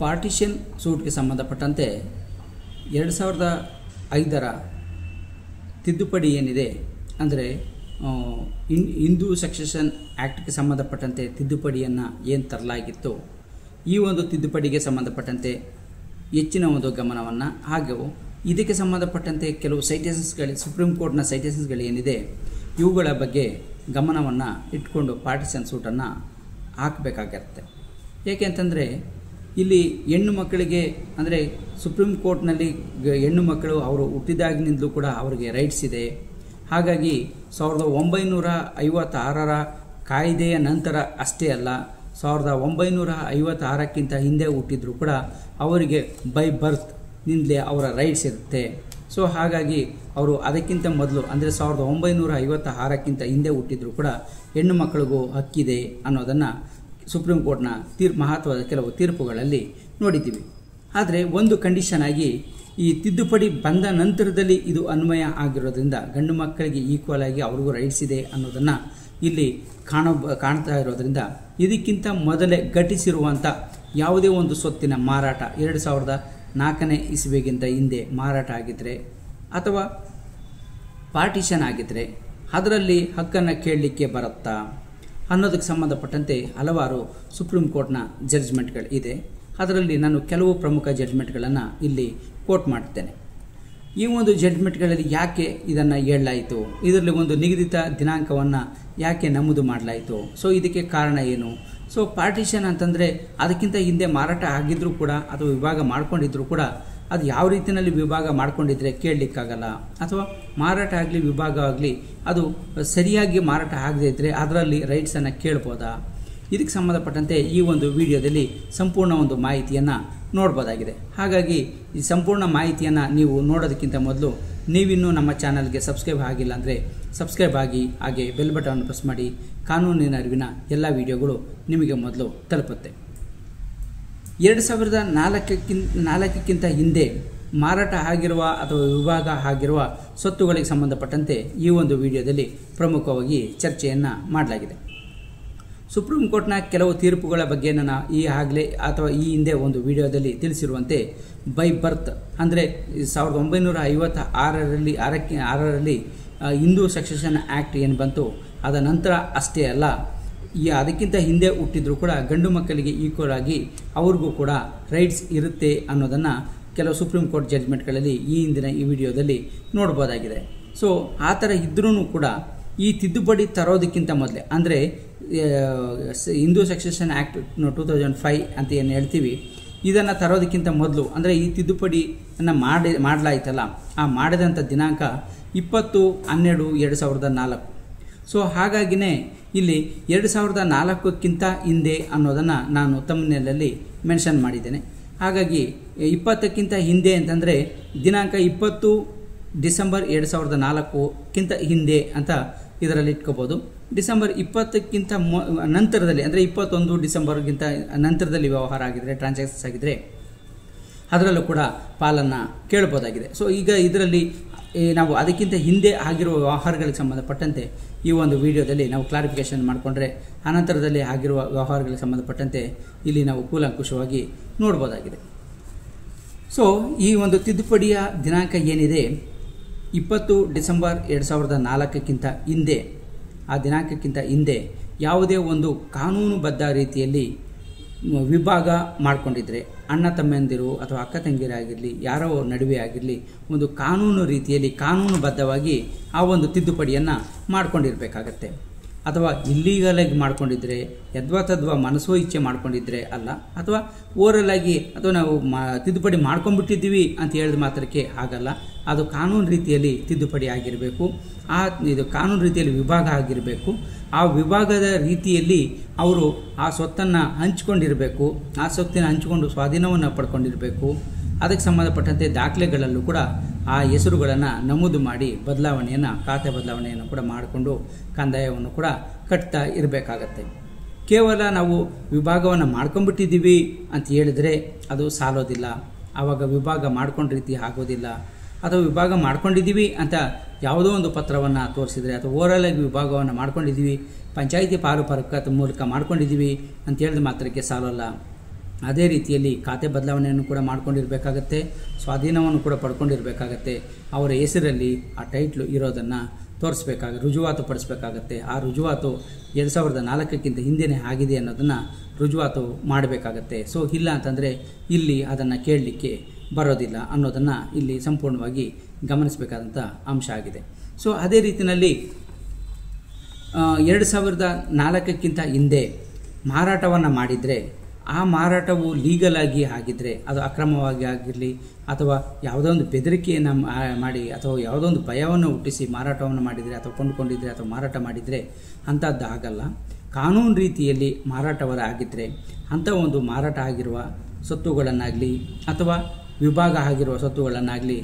Partition ಸೂಟ್ಗೆ ಸಂಬಂಧಪಟ್ಟಂತೆ 2005ರ ತಿದ್ದುಪಡಿ ಏನಿದೆ ಅಂದರೆ ಹಿಂದೂ ಸಕ್ಸೆಷನ್ ಆ್ಯಕ್ಟ್ಗೆ ಸಂಬಂಧಪಟ್ಟಂತೆ ತಿದ್ದುಪಡಿಯನ್ನು ಏನು ತರಲಾಗಿತ್ತು, ಈ ಒಂದು ತಿದ್ದುಪಡಿಗೆ ಸಂಬಂಧಪಟ್ಟಂತೆ ಹೆಚ್ಚಿನ ಒಂದು ಗಮನವನ್ನು, ಹಾಗೂ ಇದಕ್ಕೆ ಸಂಬಂಧಪಟ್ಟಂತೆ ಕೆಲವು ಸೈಟೇಷನ್ಸ್ಗಳು, ಸುಪ್ರೀಂ ಕೋರ್ಟ್ನ ಸೈಟೇಷನ್ಸ್ಗಳು ಏನಿದೆ ಇವುಗಳ ಬಗ್ಗೆ ಗಮನವನ್ನು ಇಟ್ಕೊಂಡು ಪಾರ್ಟಿಷನ್ ಸೂಟನ್ನು ಹಾಕಬೇಕಾಗಿರುತ್ತೆ. ಏಕೆ ಅಂತಂದರೆ ಇಲ್ಲಿ ಹೆಣ್ಣು ಮಕ್ಕಳಿಗೆ ಅಂದರೆ ಸುಪ್ರೀಂ ಕೋರ್ಟ್ನಲ್ಲಿ ಹೆಣ್ಣು ಮಕ್ಕಳು ಅವರು ಹುಟ್ಟಿದಾಗಿನಿಂದಲೂ ಕೂಡ ಅವರಿಗೆ ರೈಟ್ಸ್ ಇದೆ. ಹಾಗಾಗಿ 1956ರ ಕಾಯ್ದೆಯ ನಂತರ ಅಷ್ಟೇ ಅಲ್ಲ, 1956ಕ್ಕಿಂತ ಹಿಂದೆ ಹುಟ್ಟಿದ್ರು ಕೂಡ ಅವರಿಗೆ ಬೈ ಬರ್ತ್ನಿಂದಲೇ ಅವರ ರೈಟ್ಸ್ ಇರುತ್ತೆ. ಸೊ ಹಾಗಾಗಿ ಅವರು ಅದಕ್ಕಿಂತ ಮೊದಲು ಅಂದರೆ 1956ಕ್ಕಿಂತ ಹಿಂದೆ ಹುಟ್ಟಿದ್ರು ಕೂಡ ಹೆಣ್ಣು ಮಕ್ಕಳಿಗೂ ಹಕ್ಕಿದೆ ಅನ್ನೋದನ್ನು ಸುಪ್ರೀಂ ಕೋರ್ಟ್ನ ಮಹತ್ವದ ಕೆಲವು ತೀರ್ಪುಗಳಲ್ಲಿ ನೋಡಿದ್ದೀವಿ. ಆದರೆ ಒಂದು ಕಂಡೀಷನ್ ಆಗಿ ಈ ತಿದ್ದುಪಡಿ ಬಂದ ನಂತರದಲ್ಲಿ ಇದು ಅನ್ವಯ ಆಗಿರೋದ್ರಿಂದ ಗಂಡು ಮಕ್ಕಳಿಗೆ ಈಕ್ವಲ್ ಆಗಿ ಅವ್ರಿಗೂ ರೈಟ್ಸ್ ಇದೆ ಅನ್ನೋದನ್ನು ಇಲ್ಲಿ ಕಾಣ್ತಾ ಇರೋದ್ರಿಂದ ಇದಕ್ಕಿಂತ ಮೊದಲೇ ಘಟಿಸಿರುವಂಥ ಯಾವುದೇ ಒಂದು ಸ್ವತ್ತಿನ ಮಾರಾಟ 2004ನೇ ಇಸ್ವಿಗಿಂತ ಹಿಂದೆ ಮಾರಾಟ ಆಗಿದ್ದರೆ ಅಥವಾ ಪಾರ್ಟಿಷನ್ ಆಗಿದ್ದರೆ ಅದರಲ್ಲಿ ಹಕ್ಕನ್ನು ಕೇಳಲಿಕ್ಕೆ ಬರುತ್ತಾ ಅನ್ನೋದಕ್ಕೆ ಸಂಬಂಧಪಟ್ಟಂತೆ ಹಲವಾರು ಸುಪ್ರೀಂ ಕೋರ್ಟ್ನ ಜಡ್ಜ್ಮೆಂಟ್ಗಳು ಇದೆ. ಅದರಲ್ಲಿ ನಾನು ಕೆಲವು ಪ್ರಮುಖ ಜಡ್ಜ್ಮೆಂಟ್ಗಳನ್ನು ಇಲ್ಲಿ ಕೋಟ್ ಮಾಡ್ತೇನೆ. ಈ ಒಂದು ಜಡ್ಜ್ಮೆಂಟ್ಗಳಲ್ಲಿ ಯಾಕೆ ಇದನ್ನು ಹೇಳಲಾಯಿತು, ಇದರಲ್ಲಿ ಒಂದು ನಿಗದಿತ ದಿನಾಂಕವನ್ನು ಯಾಕೆ ನಮೂದು ಮಾಡಲಾಯಿತು, ಸೊ ಇದಕ್ಕೆ ಕಾರಣ ಏನು? ಸೊ ಪಾರ್ಟಿಷನ್ ಅಂತಂದರೆ ಅದಕ್ಕಿಂತ ಹಿಂದೆ ಮಾರಾಟ ಆಗಿದ್ರೂ ಕೂಡ ಅಥವಾ ವಿಭಾಗ ಮಾಡ್ಕೊಂಡಿದ್ರು ಕೂಡ ಅದು ಯಾವ ರೀತಿಯಲ್ಲಿ ವಿಭಾಗ ಮಾಡ್ಕೊಂಡಿದ್ರೆ ಕೇಳಲಿಕ್ಕಾಗಲ್ಲ, ಅಥವಾ ಮಾರಾಟ ಆಗಲಿ ವಿಭಾಗ ಆಗಲಿ ಅದು ಸರಿಯಾಗಿ ಮಾರಾಟ ಆಗದೇ ಇದ್ದರೆ ಅದರಲ್ಲಿ ರೈಟ್ಸನ್ನು ಕೇಳ್ಬೋದಾ? ಇದಕ್ಕೆ ಸಂಬಂಧಪಟ್ಟಂತೆ ಈ ಒಂದು ವಿಡಿಯೋದಲ್ಲಿ ಸಂಪೂರ್ಣ ಒಂದು ಮಾಹಿತಿಯನ್ನು ನೋಡ್ಬೋದಾಗಿದೆ. ಹಾಗಾಗಿ ಈ ಸಂಪೂರ್ಣ ಮಾಹಿತಿಯನ್ನು ನೀವು ನೋಡೋದಕ್ಕಿಂತ ಮೊದಲು ನೀವಿನ್ನೂ ನಮ್ಮ ಚಾನಲ್ಗೆ ಸಬ್ಸ್ಕ್ರೈಬ್ ಆಗಿಲ್ಲ ಅಂದರೆ ಸಬ್ಸ್ಕ್ರೈಬ್ ಆಗಿ, ಹಾಗೆ ಬೆಲ್ ಬಟನ್ ಪ್ರೆಸ್ ಮಾಡಿ. ಕಾನೂನಿನ ಅರಿವಿನ ಎಲ್ಲ ವಿಡಿಯೋಗಳು ನಿಮಗೆ ಮೊದಲು ತಲುಪುತ್ತೆ. 2004ಕ್ಕಿಂತ ಹಿಂದೆ ಮಾರಾಟ ಆಗಿರುವ ಅಥವಾ ವಿಭಾಗ ಆಗಿರುವ ಸ್ವತ್ತುಗಳಿಗೆ ಸಂಬಂಧಪಟ್ಟಂತೆ ಈ ಒಂದು ವಿಡಿಯೋದಲ್ಲಿ ಪ್ರಮುಖವಾಗಿ ಚರ್ಚೆಯನ್ನು ಮಾಡಲಾಗಿದೆ. ಸುಪ್ರೀಂ ಕೋರ್ಟ್ನ ಕೆಲವು ತೀರ್ಪುಗಳ ಬಗ್ಗೆ ನಾನು ಈಗಾಗಲೇ ಅಥವಾ ಈ ಹಿಂದೆ ಒಂದು ವಿಡಿಯೋದಲ್ಲಿ ತಿಳಿಸಿರುವಂತೆ ಬೈ ಬರ್ತ್ ಅಂದರೆ 1956ರಲ್ಲಿ ಹಿಂದೂ ಸಕ್ಸೆಷನ್ ಆ್ಯಕ್ಟ್ ಏನು ಬಂತು ಅದ ನಂತರ ಅಷ್ಟೇ ಅಲ್ಲ, ಅದಕ್ಕಿಂತ ಹಿಂದೆ ಹುಟ್ಟಿದ್ರು ಕೂಡ ಗಂಡು ಮಕ್ಕಳಿಗೆ ಈಕ್ವಲ್ ಆಗಿ ಅವ್ರಿಗೂ ಕೂಡ ರೈಟ್ಸ್ ಇರುತ್ತೆ ಅನ್ನೋದನ್ನು ಕೆಲವು ಸುಪ್ರೀಂ ಕೋರ್ಟ್ ಜಡ್ಜ್ಮೆಂಟ್ಗಳಲ್ಲಿ ಈ ಹಿಂದಿನ ಈ ವಿಡಿಯೋದಲ್ಲಿ ನೋಡ್ಬೋದಾಗಿದೆ. ಸೊ ಆ ಥರ ಇದ್ರೂ ಕೂಡ ಈ ತಿದ್ದುಪಡಿ ತರೋದಕ್ಕಿಂತ ಮೊದಲೇ ಅಂದರೆ ಹಿಂದೂ ಸಕ್ಸೆಷನ್ ಆ್ಯಕ್ಟ್ 2005 ಅಂತ ಏನು ಹೇಳ್ತೀವಿ, ಇದನ್ನು ತರೋದಕ್ಕಿಂತ ಮೊದಲು ಅಂದರೆ ಈ ತಿದ್ದುಪಡಿಯನ್ನು ಮಾಡಲಾಯ್ತಲ್ಲ, ಆ ಮಾಡಿದಂಥ ದಿನಾಂಕ 20/12/2004. ಸೊ ಹಾಗಾಗಿನೇ ಇಲ್ಲಿ 2004ಕ್ಕಿಂತ ಹಿಂದೆ ಅನ್ನೋದನ್ನು ನಾನು ತಮ್ಮನೇಲಲ್ಲಿ ಮೆನ್ಷನ್ ಮಾಡಿದ್ದೇನೆ. ಹಾಗಾಗಿ 20ಕ್ಕಿಂತ ಹಿಂದೆ ಅಂತಂದರೆ ದಿನಾಂಕ 20 ಡಿಸೆಂಬರ್ 2004ಕ್ಕಿಂತ ಹಿಂದೆ ಅಂತ ಇದರಲ್ಲಿ ಇಟ್ಕೋಬೋದು. ಡಿಸೆಂಬರ್ 20ಕ್ಕಿಂತ ನಂತರದಲ್ಲಿ ಅಂದರೆ 21 ಡಿಸೆಂಬರ್ಗಿಂತ ನಂತರದಲ್ಲಿ ವ್ಯವಹಾರ ಆಗಿದ್ದರೆ, ಟ್ರಾನ್ಸಾಕ್ಷನ್ಸ್ ಆಗಿದ್ದರೆ ಅದರಲ್ಲೂ ಕೂಡ ಪಾಲನ್ನು ಕೇಳ್ಬೋದಾಗಿದೆ. ಸೊ ಈಗ ಇದರಲ್ಲಿ ನಾವು ಅದಕ್ಕಿಂತ ಹಿಂದೆ ಆಗಿರುವ ವ್ಯವಹಾರಗಳಿಗೆ ಸಂಬಂಧಪಟ್ಟಂತೆ ಈ ಒಂದು ವಿಡಿಯೋದಲ್ಲಿ ನಾವು ಕ್ಲಾರಿಫಿಕೇಷನ್ ಮಾಡಿಕೊಂಡ್ರೆ ಅನಂತರದಲ್ಲಿ ಆಗಿರುವ ವ್ಯವಹಾರಗಳಿಗೆ ಸಂಬಂಧಪಟ್ಟಂತೆ ಇಲ್ಲಿ ನಾವು ಕೂಲಂಕುಷವಾಗಿ ನೋಡ್ಬೋದಾಗಿದೆ. ಸೊ ಈ ಒಂದು ತಿದ್ದುಪಡಿಯ ದಿನಾಂಕ ಏನಿದೆ 20 ಡಿಸೆಂಬರ್ 2004ಕ್ಕಿಂತ ಹಿಂದೆ, ಆ ದಿನಾಂಕಕ್ಕಿಂತ ಹಿಂದೆ ಯಾವುದೇ ಒಂದು ಕಾನೂನುಬದ್ಧ ರೀತಿಯಲ್ಲಿ ವಿಭಾಗ ಮಾಡಿಕೊಂಡಿದ್ರೆ ಅಣ್ಣ ತಮ್ಮಂದಿರು ಅಥವಾ ಅಕ್ಕ ತಂಗಿರಾಗಿರಲಿ ಯಾರೋ ನಡುವೆ ಆಗಿರಲಿ ಒಂದು ಕಾನೂನು ರೀತಿಯಲ್ಲಿ ಕಾನೂನುಬದ್ಧವಾಗಿ ಆ ಒಂದು ತಿದ್ದುಪಡಿಯನ್ನು ಮಾಡ್ಕೊಂಡಿರಬೇಕಾಗತ್ತೆ. ಅಥವಾ ಇಲ್ಲೀಗಲಾಗಿ ಮಾಡ್ಕೊಂಡಿದ್ರೆ ಯದ್ವಾ ಮನಸೋ ಇಚ್ಛೆ ಮಾಡ್ಕೊಂಡಿದ್ರೆ ಅಲ್ಲ, ಅಥವಾ ಓರಲಾಗಿ ಅಥವಾ ನಾವು ತಿದ್ದುಪಡಿ ಮಾಡ್ಕೊಂಡ್ಬಿಟ್ಟಿದ್ದೀವಿ ಅಂತ ಹೇಳಿದ ಮಾತ್ರಕ್ಕೆ ಆಗಲ್ಲ. ಅದು ಕಾನೂನು ರೀತಿಯಲ್ಲಿ ತಿದ್ದುಪಡಿ ಆಗಿರಬೇಕು. ಇದು ಕಾನೂನು ರೀತಿಯಲ್ಲಿ ವಿಭಾಗ ಆಗಿರಬೇಕು. ಆ ವಿಭಾಗದ ರೀತಿಯಲ್ಲಿ ಅವರು ಆ ಸ್ವತ್ತನ್ನು ಹಂಚ್ಕೊಂಡಿರಬೇಕು. ಆ ಸ್ವತ್ತಿನ ಹಂಚಿಕೊಂಡು ಸ್ವಾಧೀನವನ್ನು ಪಡ್ಕೊಂಡಿರಬೇಕು. ಅದಕ್ಕೆ ಸಂಬಂಧಪಟ್ಟಂತೆ ದಾಖಲೆಗಳಲ್ಲೂ ಕೂಡ ಆ ಹೆಸರುಗಳನ್ನು ನಮೂದು ಮಾಡಿ ಖಾತೆ ಬದಲಾವಣೆಯನ್ನು ಕೂಡ ಮಾಡಿಕೊಂಡು ಕಂದಾಯವನ್ನು ಕೂಡ ಕಟ್ತಾ ಇರಬೇಕಾಗತ್ತೆ. ಕೇವಲ ನಾವು ವಿಭಾಗವನ್ನು ಮಾಡ್ಕೊಂಡ್ಬಿಟ್ಟಿದ್ದೀವಿ ಅಂತ ಹೇಳಿದರೆ ಅದು ಸಾಲೋದಿಲ್ಲ. ಆವಾಗ ವಿಭಾಗ ಮಾಡ್ಕೊಂಡ ರೀತಿ ಆಗೋದಿಲ್ಲ. ಅಥವಾ ವಿಭಾಗ ಮಾಡ್ಕೊಂಡಿದ್ದೀವಿ ಅಂತ ಯಾವುದೋ ಒಂದು ಪತ್ರವನ್ನು ತೋರಿಸಿದರೆ ಅಥವಾ ಓವರಾಲ್ ಆಗಿ ವಿಭಾಗವನ್ನು ಮಾಡ್ಕೊಂಡಿದ್ದೀವಿ, ಪಂಚಾಯಿತಿ ಪಾರುಪರಕ ಮೂಲಕ ಮಾಡ್ಕೊಂಡಿದ್ದೀವಿ ಅಂತ ಹೇಳಿದ ಮಾತ್ರಕ್ಕೆ ಸಾಲಲ್ಲ. ಅದೇ ರೀತಿಯಲ್ಲಿ ಖಾತೆ ಬದಲಾವಣೆಯನ್ನು ಕೂಡ ಮಾಡ್ಕೊಂಡಿರಬೇಕಾಗತ್ತೆ, ಸ್ವಾಧೀನವನ್ನು ಕೂಡ ಪಡ್ಕೊಂಡಿರಬೇಕಾಗತ್ತೆ. ಅವರ ಹೆಸರಲ್ಲಿ ಆ ಟೈಟ್ಲು ಇರೋದನ್ನು ರುಜುವಾತು ಪಡಿಸ್ಬೇಕಾಗತ್ತೆ. ಆ ರುಜುವಾತು 2004ಕ್ಕಿಂತ ಹಿಂದೆನೇ ಆಗಿದೆ ಅನ್ನೋದನ್ನು ರುಜುವಾತು ಮಾಡಬೇಕಾಗತ್ತೆ. ಸೊ ಇಲ್ಲ ಅಂತಂದರೆ ಇಲ್ಲಿ ಅದನ್ನು ಕೇಳಲಿಕ್ಕೆ ಬರೋದಿಲ್ಲ ಅನ್ನೋದನ್ನು ಇಲ್ಲಿ ಸಂಪೂರ್ಣವಾಗಿ ಗಮನಿಸಬೇಕಾದಂಥ ಅಂಶ ಆಗಿದೆ. ಸೊ ಅದೇ ರೀತಿಯಲ್ಲಿ 2004ಕ್ಕಿಂತ ಹಿಂದೆ ಮಾರಾಟವನ್ನು ಮಾಡಿದರೆ, ಆ ಮಾರಾಟವು ಲೀಗಲ್ ಆಗಿ ಆಗಿದ್ದರೆ, ಅದು ಅಕ್ರಮವಾಗಿ ಆಗಿರಲಿ ಅಥವಾ ಯಾವುದೋ ಒಂದು ಬೆದರಿಕೆಯನ್ನು ಮಾಡಿ ಅಥವಾ ಯಾವುದೋ ಒಂದು ಭಯವನ್ನು ಹುಟ್ಟಿಸಿ ಮಾರಾಟವನ್ನು ಮಾಡಿದರೆ ಅಥವಾ ಕೊಂಡುಕೊಂಡಿದ್ದರೆ ಅಥವಾ ಮಾರಾಟ ಮಾಡಿದರೆ ಅಂಥದ್ದು ಆಗಲ್ಲ. ಕಾನೂನು ರೀತಿಯಲ್ಲಿ ಮಾರಾಟವರ ಆಗಿದ್ದರೆ ಅಂಥ ಒಂದು ಮಾರಾಟ ಆಗಿರುವ ಸ್ವತ್ತುಗಳನ್ನಾಗಲಿ ಅಥವಾ ವಿಭಾಗ ಆಗಿರುವ ಸ್ವತ್ತುಗಳನ್ನಾಗಲಿ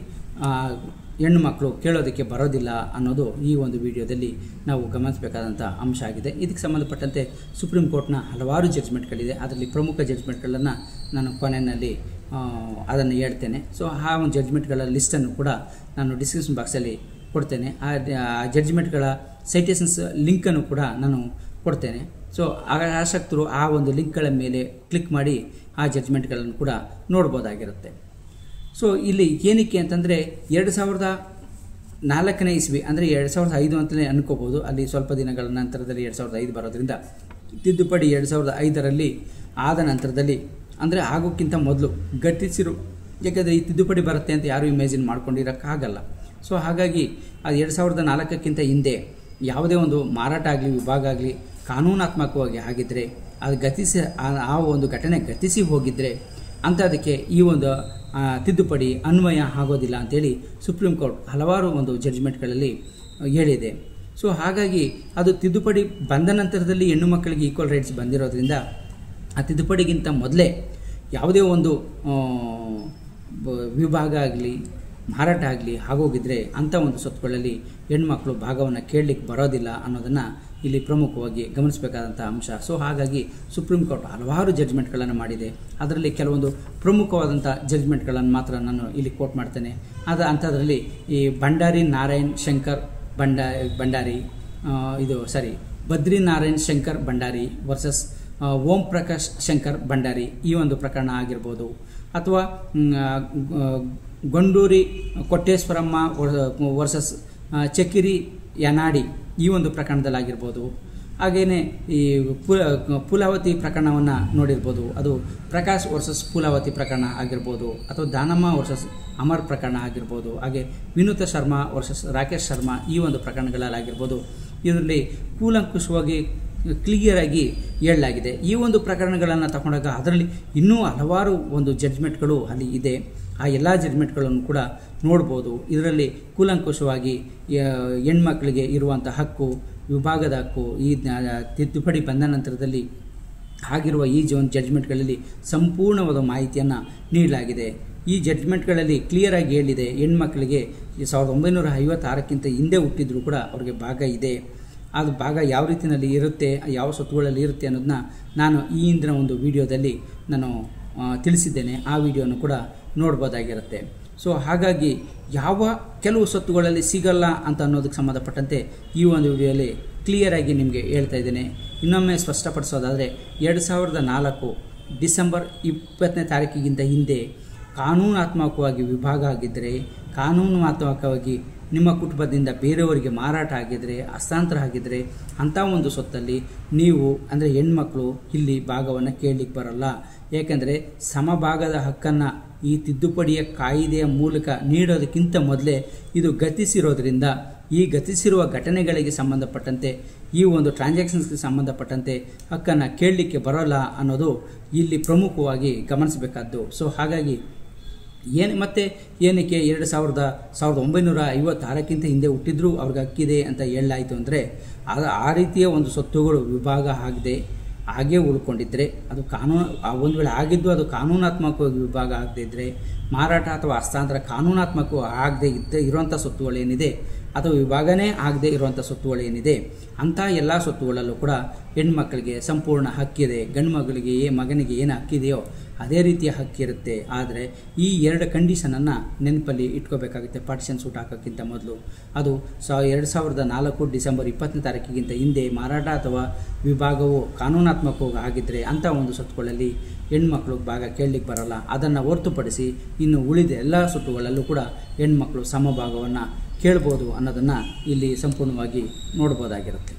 ಹೆಣ್ಣು ಮಕ್ಕಳು ಕೇಳೋದಕ್ಕೆ ಬರೋದಿಲ್ಲ ಅನ್ನೋದು ಈ ಒಂದು ವಿಡಿಯೋದಲ್ಲಿ ನಾವು ಗಮನಿಸಬೇಕಾದಂಥ ಅಂಶ ಆಗಿದೆ. ಇದಕ್ಕೆ ಸಂಬಂಧಪಟ್ಟಂತೆ ಸುಪ್ರೀಂ ಕೋರ್ಟ್ನ ಹಲವಾರು ಜಡ್ಜ್ಮೆಂಟ್ಗಳಿದೆ. ಅದರಲ್ಲಿ ಪ್ರಮುಖ ಜಡ್ಜ್ಮೆಂಟ್ಗಳನ್ನು ನಾನು ಕೊನೆಯಲ್ಲಿ ಅದನ್ನು ಹೇಳ್ತೇನೆ. ಸೊ ಆ ಒಂದು ಜಡ್ಜ್ಮೆಂಟ್ಗಳ ಲಿಸ್ಟನ್ನು ಕೂಡ ನಾನು ಡಿಸ್ಕ್ರಿಪ್ಷನ್ ಬಾಕ್ಸಲ್ಲಿ ಕೊಡ್ತೇನೆ. ಆ ಜಡ್ಜ್ಮೆಂಟ್ಗಳ ಸೈಟೇಷನ್ಸ್ ಲಿಂಕನ್ನು ಕೂಡ ನಾನು ಕೊಡ್ತೇನೆ. ಸೊ ಆಸಕ್ತರು ಆ ಒಂದು ಲಿಂಕ್ಗಳ ಮೇಲೆ ಕ್ಲಿಕ್ ಮಾಡಿ ಆ ಜಡ್ಜ್ಮೆಂಟ್ಗಳನ್ನು ಕೂಡ ನೋಡ್ಬೋದಾಗಿರುತ್ತೆ. ಸೊ ಇಲ್ಲಿ ಏನಕ್ಕೆ ಅಂತಂದರೆ 2004ನೇ ಇಸ್ವಿ ಅಂದರೆ 2005 ಅಂತಲೇ ಅನ್ಕೋಬೋದು. ಅಲ್ಲಿ ಸ್ವಲ್ಪ ದಿನಗಳ ನಂತರದಲ್ಲಿ 2005 ಬರೋದ್ರಿಂದ ತಿದ್ದುಪಡಿ 2005ರಲ್ಲಿ ಆದ ನಂತರದಲ್ಲಿ ಅಂದರೆ ಆಗೋಕ್ಕಿಂತ ಮೊದಲು ಗಟ್ಟಿಸಿರು, ಯಾಕೆಂದರೆ ಈ ತಿದ್ದುಪಡಿ ಬರುತ್ತೆ ಅಂತ ಯಾರೂ ಇಮ್ಯಾಜಿನ್ ಮಾಡ್ಕೊಂಡಿರೋಕ್ಕಾಗಲ್ಲ. ಸೊ ಹಾಗಾಗಿ ಅದು 2004ಕ್ಕಿಂತ ಹಿಂದೆ ಯಾವುದೇ ಒಂದು ಮಾರಾಟ ಆಗಲಿ ವಿಭಾಗ ಆಗಲಿ ಕಾನೂನಾತ್ಮಕವಾಗಿ ಆಗಿದ್ದರೆ ಅದು ಆ ಒಂದು ಘಟನೆ ಗತಿಸಿ ಹೋಗಿದ್ದರೆ ಅಂಥದಕ್ಕೆ ಈ ಒಂದು ತಿದ್ದುಪಡಿ ಅನ್ವಯ ಆಗೋದಿಲ್ಲ ಅಂತೇಳಿ ಸುಪ್ರೀಂ ಕೋರ್ಟ್ ಹಲವಾರು ಒಂದು ಜಡ್ಜ್ಮೆಂಟ್ಗಳಲ್ಲಿ ಹೇಳಿದೆ. ಸೊ ಹಾಗಾಗಿ ಅದು ತಿದ್ದುಪಡಿ ಬಂದ ನಂತರದಲ್ಲಿ ಹೆಣ್ಣು ಮಕ್ಕಳಿಗೆ ಈಕ್ವಲ್ ರೈಟ್ಸ್ ಬಂದಿರೋದ್ರಿಂದ ಆ ತಿದ್ದುಪಡಿಗಿಂತ ಮೊದಲೇ ಯಾವುದೇ ಒಂದು ವಿಭಾಗ ಆಗಲಿ ಮಾರಾಟ ಆಗಲಿ ಆಗೋಗಿದ್ರೆ ಅಂಥ ಒಂದು ಸ್ವತ್ತುಗಳಲ್ಲಿ ಹೆಣ್ಮಕ್ಳು ಭಾಗವನ್ನು ಕೇಳಲಿಕ್ಕೆ ಬರೋದಿಲ್ಲ ಅನ್ನೋದನ್ನು ಇಲ್ಲಿ ಪ್ರಮುಖವಾಗಿ ಗಮನಿಸಬೇಕಾದಂಥ ಅಂಶ. ಸೊ ಹಾಗಾಗಿ ಸುಪ್ರೀಂ ಕೋರ್ಟ್ ಹಲವಾರು ಜಡ್ಜ್ಮೆಂಟ್ಗಳನ್ನು ಮಾಡಿದೆ. ಅದರಲ್ಲಿ ಕೆಲವೊಂದು ಪ್ರಮುಖವಾದಂಥ ಜಡ್ಜ್ಮೆಂಟ್ಗಳನ್ನು ಮಾತ್ರ ನಾನು ಇಲ್ಲಿ ಕೋಟ್ ಮಾಡ್ತೇನೆ. ಅಂಥದ್ರಲ್ಲಿ ಈ ಭಂಡಾರಿ ನಾರಾಯಣ್ ಶಂಕರ್ ಭಂಡಾರಿ ಬದ್ರಿ ನಾರಾಯಣ್ ಶಂಕರ್ ಭಂಡಾರಿ ವರ್ಸಸ್ ಓಂ ಪ್ರಕಾಶ್ ಶಂಕರ್ ಭಂಡಾರಿ ಈ ಒಂದು ಪ್ರಕರಣ ಆಗಿರ್ಬೋದು, ಅಥವಾ ಗೊಂಡೂರಿ ಕೊಟ್ಟೇಶ್ವರಮ್ಮ ವರ್ಸಸ್ ಚಕಿರಿ ಯನಾಡಿ ಈ ಒಂದು ಪ್ರಕರಣದಲ್ಲಾಗಿರ್ಬೋದು. ಹಾಗೆಯೇ ಈ ಪುಲಾವತಿ ಪ್ರಕರಣವನ್ನು ನೋಡಿರ್ಬೋದು, ಅದು ಪ್ರಕಾಶ್ ವರ್ಸಸ್ ಪುಲಾವತಿ ಪ್ರಕರಣ ಆಗಿರ್ಬೋದು, ಅಥವಾ ದಾನಮ್ಮ ವರ್ಸಸ್ ಅಮರ್ ಪ್ರಕರಣ ಆಗಿರ್ಬೋದು. ಹಾಗೆ ವಿನೂತ ಶರ್ಮಾ ವರ್ಸಸ್ ರಾಕೇಶ್ ಶರ್ಮಾ ಈ ಒಂದು ಪ್ರಕರಣಗಳಲ್ಲಾಗಿರ್ಬೋದು. ಇದರಲ್ಲಿ ಕೂಲಂಕುಷವಾಗಿ ಕ್ಲಿಯರ್ ಆಗಿ ಹೇಳಲಾಗಿದೆ. ಈ ಒಂದು ಪ್ರಕರಣಗಳನ್ನು ತಗೊಂಡಾಗ ಅದರಲ್ಲಿ ಇನ್ನೂ ಹಲವಾರು ಒಂದು ಜಡ್ಜ್ಮೆಂಟ್ಗಳು ಅಲ್ಲಿ ಇದೆ. ಆ ಎಲ್ಲ ಜಡ್ಜ್ಮೆಂಟ್ಗಳನ್ನು ಕೂಡ ನೋಡ್ಬೋದು. ಇದರಲ್ಲಿ ಕೂಲಂಕುಷವಾಗಿ ಹೆಣ್ಮಕ್ಳಿಗೆ ಇರುವಂಥ ಹಕ್ಕು, ವಿಭಾಗದ ಹಕ್ಕು, ಈ ತಿದ್ದುಪಡಿ ಬಂದ ನಂತರದಲ್ಲಿ ಆಗಿರುವ ಈ ಜಡ್ಜ್ಮೆಂಟ್ಗಳಲ್ಲಿ ಸಂಪೂರ್ಣವಾದ ಮಾಹಿತಿಯನ್ನು ನೀಡಲಾಗಿದೆ. ಈ ಜಡ್ಜ್ಮೆಂಟ್ಗಳಲ್ಲಿ ಕ್ಲಿಯರ್ ಆಗಿ ಹೇಳಿದೆ, ಹೆಣ್ಮಕ್ಳಿಗೆ 1956ಕ್ಕಿಂತ ಹಿಂದೆ ಹುಟ್ಟಿದ್ರೂ ಕೂಡ ಅವ್ರಿಗೆ ಭಾಗ ಇದೆ. ಅದು ಭಾಗ ಯಾವ ರೀತಿಯಲ್ಲಿ ಇರುತ್ತೆ, ಯಾವ ಸ್ವತ್ತುಗಳಲ್ಲಿ ಇರುತ್ತೆ ಅನ್ನೋದನ್ನ ನಾನು ಈ ಹಿಂದಿನ ಒಂದು ವಿಡಿಯೋದಲ್ಲಿ ನಾನು ತಿಳಿಸಿದ್ದೇನೆ. ಆ ವಿಡಿಯೋನು ಕೂಡ ನೋಡ್ಬೋದಾಗಿರುತ್ತೆ. ಸೊ ಹಾಗಾಗಿ ಕೆಲವು ಸ್ವತ್ತುಗಳಲ್ಲಿ ಸಿಗಲ್ಲ ಅಂತ ಅನ್ನೋದಕ್ಕೆ ಸಂಬಂಧಪಟ್ಟಂತೆ ಈ ಒಂದು ವಿಡಿಯೋಲಿ ಕ್ಲಿಯರಾಗಿ ನಿಮಗೆ ಹೇಳ್ತಾ ಇದ್ದೇನೆ. ಇನ್ನೊಮ್ಮೆ ಸ್ಪಷ್ಟಪಡಿಸೋದಾದರೆ 2004 ಡಿಸೆಂಬರ್ 20ನೇ ತಾರೀಕಿಗಿಂತ ಹಿಂದೆ ಕಾನೂನಾತ್ಮಕವಾಗಿ ವಿಭಾಗ ಆಗಿದ್ದರೆ, ಕಾನೂನಾತ್ಮಕವಾಗಿ ನಿಮ್ಮ ಕುಟುಂಬದಿಂದ ಬೇರೆಯವರಿಗೆ ಮಾರಾಟ ಆಗಿದ್ದರೆ, ಹಸ್ತಾಂತರ ಆಗಿದ್ದರೆ ಅಂಥ ಒಂದು ಸ್ವತ್ತಲ್ಲಿ ನೀವು ಅಂದರೆ ಹೆಣ್ಮಕ್ಳು ಇಲ್ಲಿ ಭಾಗವನ್ನು ಕೇಳಲಿಕ್ಕೆ ಬರೋಲ್ಲ. ಏಕೆಂದರೆ ಸಮಭಾಗದ ಹಕ್ಕನ್ನು ಈ ತಿದ್ದುಪಡಿಯ ಕಾಯಿದೆಯ ಮೂಲಕ ನೀಡೋದಕ್ಕಿಂತ ಮೊದಲೇ ಇದು ಗತಿಸಿರೋದ್ರಿಂದ ಈ ಗತಿಸಿರುವ ಘಟನೆಗಳಿಗೆ ಸಂಬಂಧಪಟ್ಟಂತೆ ಈ ಒಂದು ಟ್ರಾನ್ಸಾಕ್ಷನ್ಸ್ಗೆ ಸಂಬಂಧಪಟ್ಟಂತೆ ಹಕ್ಕನ್ನು ಕೇಳಲಿಕ್ಕೆ ಬರೋಲ್ಲ ಅನ್ನೋದು ಇಲ್ಲಿ ಪ್ರಮುಖವಾಗಿ ಗಮನಿಸಬೇಕಾದ್ದು. ಸೊ ಹಾಗಾಗಿ ಏನಕ್ಕೆ 1956ಕ್ಕಿಂತ ಹಿಂದೆ ಹುಟ್ಟಿದ್ರೂ ಅವ್ರಿಗೆ ಹಕ್ಕಿದೆ ಅಂತ ಹೇಳಲಾಯಿತು ಅಂದರೆ ಆ ರೀತಿಯ ಒಂದು ಸ್ವತ್ತುಗಳು ವಿಭಾಗ ಆಗದೆ ಹಾಗೇ ಉಳ್ಕೊಂಡಿದ್ದರೆ, ಅದು ಒಂದು ವೇಳೆ ಆಗಿದ್ದು ಅದು ಕಾನೂನಾತ್ಮಕವಾಗಿ ವಿಭಾಗ ಆಗದೇ ಇದ್ದರೆ, ಮಾರಾಟ ಅಥವಾ ಹಸ್ತಾಂತರ ಕಾನೂನಾತ್ಮಕವಾಗಿ ಆಗದೆ ಇರುವಂಥ ಸ್ವತ್ತುಗಳೇನಿದೆ ಅಥವಾ ವಿಭಾಗನೇ ಆಗದೆ ಇರುವಂಥ ಸ್ವತ್ತುಗಳೇನಿದೆ ಅಂಥ ಎಲ್ಲ ಸ್ವತ್ತುಗಳಲ್ಲೂ ಕೂಡ ಹೆಣ್ಮಕ್ಳಿಗೆ ಸಂಪೂರ್ಣ ಹಕ್ಕಿದೆ. ಗಂಡು ಮಗನಿಗೆ ಏನು ಹಕ್ಕಿದೆಯೋ ಅದೇ ರೀತಿಯ ಹಕ್ಕಿರುತ್ತೆ. ಆದರೆ ಈ 2 ಕಂಡೀಷನನ್ನು ನೆನಪಲ್ಲಿ ಇಟ್ಕೋಬೇಕಾಗುತ್ತೆ. ಪಾರ್ಟಿಷನ್ ಸೂಟ್ ಹಾಕೋಕ್ಕಿಂತ ಮೊದಲು ಅದು 2004 ಡಿಸೆಂಬರ್ 20ನೇ ತಾರೀಕಿಗಿಂತ ಹಿಂದೆ ಮಾರಾಟ ಅಥವಾ ವಿಭಾಗವು ಕಾನೂನಾತ್ಮಕವಾಗಿ ಆಗಿದ್ದರೆ ಅಂಥ ಒಂದು ಸ್ವತ್ತುಗಳಲ್ಲಿ ಹೆಣ್ಮಕ್ಳು ಭಾಗ ಕೇಳಲಿಕ್ಕೆ ಬರಲ್ಲ. ಅದನ್ನು ಹೊರತುಪಡಿಸಿ ಇನ್ನು ಉಳಿದ ಎಲ್ಲ ಸುಟ್ಟುಗಳಲ್ಲೂ ಕೂಡ ಹೆಣ್ಮಕ್ಳು ಸಮಭಾಗವನ್ನು ಕೇಳ್ಬೋದು ಅನ್ನೋದನ್ನು ಇಲ್ಲಿ ಸಂಪೂರ್ಣವಾಗಿ ನೋಡ್ಬೋದಾಗಿರುತ್ತೆ.